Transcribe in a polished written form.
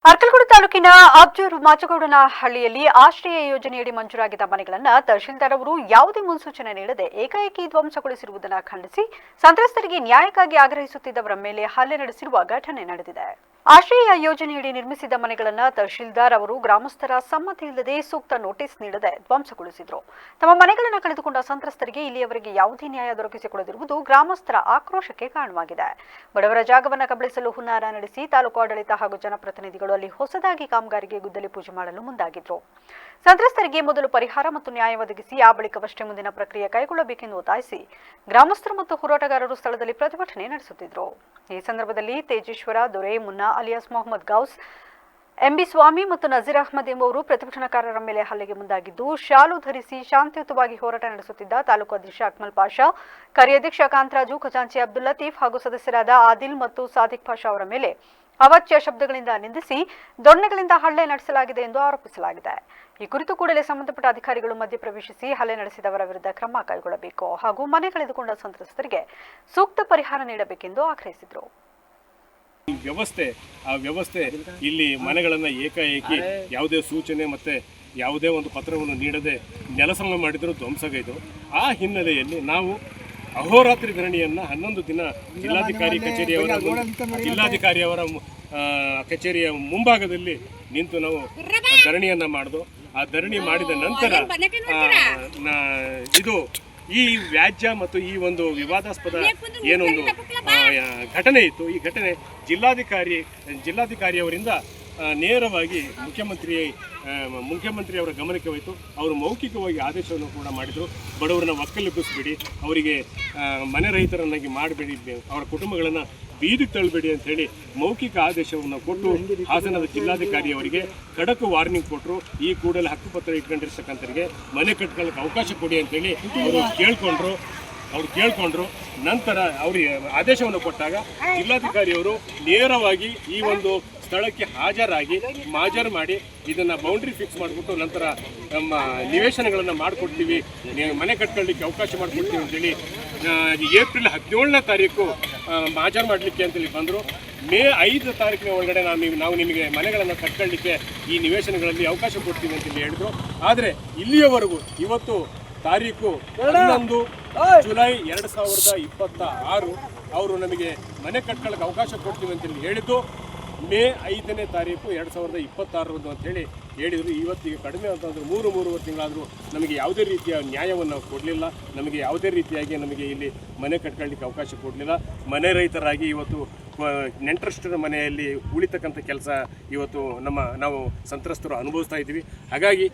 ಅರ್ಕಲಗೂಡು ತಾಲೂಕಿನ ಅಬ್ಜೂರು ಮಾಚಗೌಡನಹಳ್ಳಿಯಲ್ಲಿ ಆಶ್ರಯ ಯೋಜನೆಯಡಿ ಮಂಜೂರಾಗಿದ್ದ ಮನೆಗಳನ್ನು ತಹಶೀಲ್ದಾರ್ ಅವರು ಯಾವುದೇ ಮುನ್ಸೂಚನೆ ನೀಡದೆ ಏಕಾಏಕಿ ಧ್ವಂಸಗೊಳಿಸಿರುವುದನ್ನು ಖಂಡಿಸಿ ಸಂತ್ರಸ್ತರಿಗೆ ನ್ಯಾಯಕ್ಕಾಗಿ ಆಗ್ರಹಿಸುತ್ತಿದ್ದವರ ಮೇಲೆ ಹಲ್ಲೆ ನಡೆಸಿರುವ ಘಟನೆ ನಡೆದಿದೆ. ಆಶ್ರಯ ಯೋಜನೆಯಡಿ ನಿರ್ಮಿಸಿದ ಮನೆಗಳನ್ನು ತಹಶೀಲ್ದಾರ್ ಅವರು ಗ್ರಾಮಸ್ಥರ ಸಮ್ಮತಿ ಇಲ್ಲದೆ ಸೂಕ್ತ ನೋಟಿಸ್ ನೀಡದೆ ಧ್ವಂಸಗೊಳಿಸಿದರು. ತಮ್ಮ ಮನೆಗಳನ್ನು ಕಳೆದುಕೊಂಡ ಸಂತ್ರಸ್ತರಿಗೆ ಇಲ್ಲಿಯವರೆಗೆ ಯಾವುದೇ ನ್ಯಾಯ ದೊರಕಿಸಿಕೊಡದಿರುವುದು ಗ್ರಾಮಸ್ಥರ ಆಕ್ರೋಶಕ್ಕೆ ಕಾರಣವಾಗಿದೆ. ಬಡವರ ಜಾಗವನ್ನು ಕಬಳಿಸಲು ಹುನ್ನಾರ ನಡೆಸಿ ತಾಲೂಕು ಆಡಳಿತ ಹಾಗೂ ಜನಪ್ರತಿನಿಧಿಗಳು ಅಲ್ಲಿ ಹೊಸದಾಗಿ ಕಾಮಗಾರಿಗೆ ಗುದ್ದಲಿ ಪೂಜೆ ಮಾಡಲು ಮುಂದಾಗಿದ್ರು. ಸಂತ್ರಸ್ತರಿಗೆ ಮೊದಲು ಪರಿಹಾರ ಮತ್ತು ನ್ಯಾಯ ಒದಗಿಸಿ ಆ ಬಳಿಕವಷ್ಟೇ ಮುಂದಿನ ಪ್ರಕ್ರಿಯೆ ಕೈಗೊಳ್ಳಬೇಕೆಂದು ಒತ್ತಾಯಿಸಿ ಗ್ರಾಮಸ್ಥರು ಮತ್ತು ಹೋರಾಟಗಾರರು ಸ್ಥಳದಲ್ಲಿ ಪ್ರತಿಭಟನೆ ನಡೆಸುತ್ತಿದ್ದರು. ಈ ಸಂದರ್ಭದಲ್ಲಿ ತೇಜೇಶ್ವರ, ದೊರೆ, ಮುನ್ನಾ ಅಲಿಯಾಸ್ ಮೊಹಮ್ಮದ್ ಗೌಸ್, ಎಂಬಿ ಸ್ವಾಮಿ ಮತ್ತು ನಜೀರ್ ಅಹ್ಮದ್ ಎಂಬುವರು ಪ್ರತಿಭಟನಾಕಾರರ ಮೇಲೆ ಹಲ್ಲೆಗೆ ಮುಂದಾಗಿದ್ದು, ಶಾಲು ಧರಿಸಿ ಶಾಂತಿಯುತವಾಗಿ ಹೋರಾಟ ನಡೆಸುತ್ತಿದ್ದ ತಾಲೂಕು ಅಧ್ಯಕ್ಷ ಅಕ್ಮಲ್ ಪಾಷಾ, ಕಾರ್ಯಾಧ್ಯಕ್ಷ ಕಾಂತರಾಜು, ಖಜಾಂಚಿ ಅಬ್ದುಲ್ ಲತೀಫ್ ಹಾಗೂ ಸದಸ್ಯರಾದ ಆದಿಲ್ ಮತ್ತು ಸಾದಿಕ್ ಪಾಷಾ ಅವರ ಮೇಲೆ ಅವಾಚ್ಯ ಶಬ್ದಗಳಿಂದ ನಿಂದಿಸಿ ದೊಣ್ಣೆಗಳಿಂದ ಹಲ್ಲೆ ನಡೆಸಲಾಗಿದೆ ಎಂದು ಆರೋಪಿಸಲಾಗಿದೆ. ಈ ಕುರಿತು ಕೂಡಲೇ ಸಂಬಂಧಪಟ್ಟ ಅಧಿಕಾರಿಗಳು ಮಧ್ಯಪ್ರವೇಶಿಸಿ ಹಲ್ಲೆ ನಡೆಸಿದವರ ವಿರುದ್ಧ ಕ್ರಮ ಕೈಗೊಳ್ಳಬೇಕು ಹಾಗೂ ಮನೆ ಕಳೆದುಕೊಂಡ ಸಂತ್ರಸ್ತರಿಗೆ ಸೂಕ್ತ ಪರಿಹಾರ ನೀಡಬೇಕೆಂದು ಆಗ್ರಹಿಸಿದರು. ವ್ಯವಸ್ಥೆ ಇಲ್ಲಿ ಮನೆಗಳನ್ನು ಏಕಾಏಕಿ ಯಾವುದೇ ಸೂಚನೆ ಮತ್ತು ಯಾವುದೇ ಒಂದು ಪತ್ರವನ್ನು ನೀಡದೆ ನೆಲಸಮ ಮಾಡಿದರೂ ಧ್ವಂಸಗೈದು. ಆ ಹಿನ್ನೆಲೆಯಲ್ಲಿ ನಾವು ಅಹೋರಾತ್ರಿ ಧರಣಿಯನ್ನು 11 ದಿನ ಜಿಲ್ಲಾಧಿಕಾರಿಯವರ ಕಚೇರಿಯ ಮುಂಭಾಗದಲ್ಲಿ ನಿಂತು ನಾವು ಧರಣಿಯನ್ನು ಮಾಡಿದ್ವು. ಆ ಧರಣಿ ಮಾಡಿದ ನಂತರ ಈ ವ್ಯಾಜ್ಯ ಮತ್ತು ಈ ಒಂದು ವಿವಾದಾಸ್ಪದ ಏನೊಂದು ಘಟನೆ ಇತ್ತು, ಈ ಘಟನೆ ಜಿಲ್ಲಾಧಿಕಾರಿಯವರಿಂದ ನೇರವಾಗಿ ಮುಖ್ಯಮಂತ್ರಿಯವರ ಗಮನಕ್ಕೆ ಹೋಯಿತು. ಅವರು ಮೌಖಿಕವಾಗಿ ಆದೇಶವನ್ನು ಕೂಡ ಮಾಡಿದರು. ಬಡವರನ್ನ ಒಕ್ಕಲೆಬ್ಬಿಸಬೇಡಿ, ಅವರಿಗೆ ಮನೆ ರಹಿತರನ್ನಾಗಿ ಮಾಡಬೇಡಿ, ಅವರ ಕುಟುಂಬಗಳನ್ನು ಬೀದಿಗೆ ತಳ್ಳಬೇಡಿ ಅಂಥೇಳಿ ಮೌಖಿಕ ಆದೇಶವನ್ನು ಕೊಟ್ಟು ಹಾಸನದ ಜಿಲ್ಲಾಧಿಕಾರಿಯವರಿಗೆ ಖಡಕ್ ವಾರ್ನಿಂಗ್ ಕೊಟ್ಟರು. ಈ ಕೂಡಲೇ ಹಕ್ಕುಪತ್ರ ಇಟ್ಕೊಂಡಿರ್ತಕ್ಕಂಥವ್ರಿಗೆ ಮನೆ ಕಟ್ಕೊಳ್ಳೋಕೆ ಅವಕಾಶ ಕೊಡಿ ಅಂತೇಳಿ ಅವರು ಕೇಳ್ಕೊಂಡ್ರು. ನಂತರ ಅವರಿಗೆ ಆದೇಶವನ್ನು ಕೊಟ್ಟಾಗ ಜಿಲ್ಲಾಧಿಕಾರಿಯವರು ನೇರವಾಗಿ ಈ ಒಂದು ಸ್ಥಳಕ್ಕೆ ಹಾಜರು ಮಾಡಿ ಇದನ್ನು ಬೌಂಡ್ರಿ ಫಿಕ್ಸ್ ಮಾಡಿಬಿಟ್ಟು ನಂತರ ನಮ್ಮ ನಿವೇಶನಗಳನ್ನು ಮಾಡಿಕೊಡ್ತೀವಿ, ಮನೆ ಕಟ್ಕೊಳ್ಳಿಕ್ಕೆ ಅವಕಾಶ ಮಾಡಿಕೊಡ್ತೀವಿ ಅಂತೇಳಿ ಏಪ್ರಿಲ್ 17ನೇ ತಾರೀಕು ಹಾಜರು ಮಾಡಲಿಕ್ಕೆ ಅಂತೇಳಿ ಬಂದರು. ಮೇ 5 ತಾರೀಕಿನ ಒಳಗಡೆ ನಾವು ನಿಮಗೆ ಮನೆಗಳನ್ನು ಕಟ್ಕೊಳ್ಳಿಕ್ಕೆ ಈ ನಿವೇಶನಗಳಲ್ಲಿ ಅವಕಾಶ ಕೊಡ್ತೀವಿ ಅಂತೇಳಿ ಹೇಳಿದ್ರು. ಆದರೆ ಇಲ್ಲಿಯವರೆಗೂ ಇವತ್ತು ತಾರೀಕು 11 ಜುಲೈ 2026 ಅವರು ನಮಗೆ ಮನೆ ಕಟ್ಕೊಳ್ಳೋಕೆ ಅವಕಾಶ ಕೊಡ್ತೀವಿ ಅಂತೇಳಿ ಹೇಳಿದ್ದು ಮೇ 5ನೇ ತಾರೀಕು 2026 ಅಂತೇಳಿ ಹೇಳಿದರು. ಇವತ್ತಿಗೆ ಕಡಿಮೆ ಅಂತಂದರೆ 3 ತಿಂಗಳಾದರೂ ನಮಗೆ ಯಾವುದೇ ರೀತಿಯ ನ್ಯಾಯವನ್ನು ಕೊಡಲಿಲ್ಲ. ನಮಗೆ ಯಾವುದೇ ರೀತಿಯಾಗಿ ನಮಗೆ ಇಲ್ಲಿ ಮನೆ ಕಟ್ಕೊಳ್ಳಿಕ್ಕೆ ಅವಕಾಶ ಕೊಡಲಿಲ್ಲ. ಮನೆ ರಹಿತರಾಗಿ ಇವತ್ತು ನೆಂಟರಷ್ಟರ ಮನೆಯಲ್ಲಿ ಉಳಿತಕ್ಕಂಥ ಕೆಲಸ ಇವತ್ತು ನಾವು ಸಂತ್ರಸ್ತರು ಅನುಭವಿಸ್ತಾ ಇದ್ದೀವಿ. ಹಾಗಾಗಿ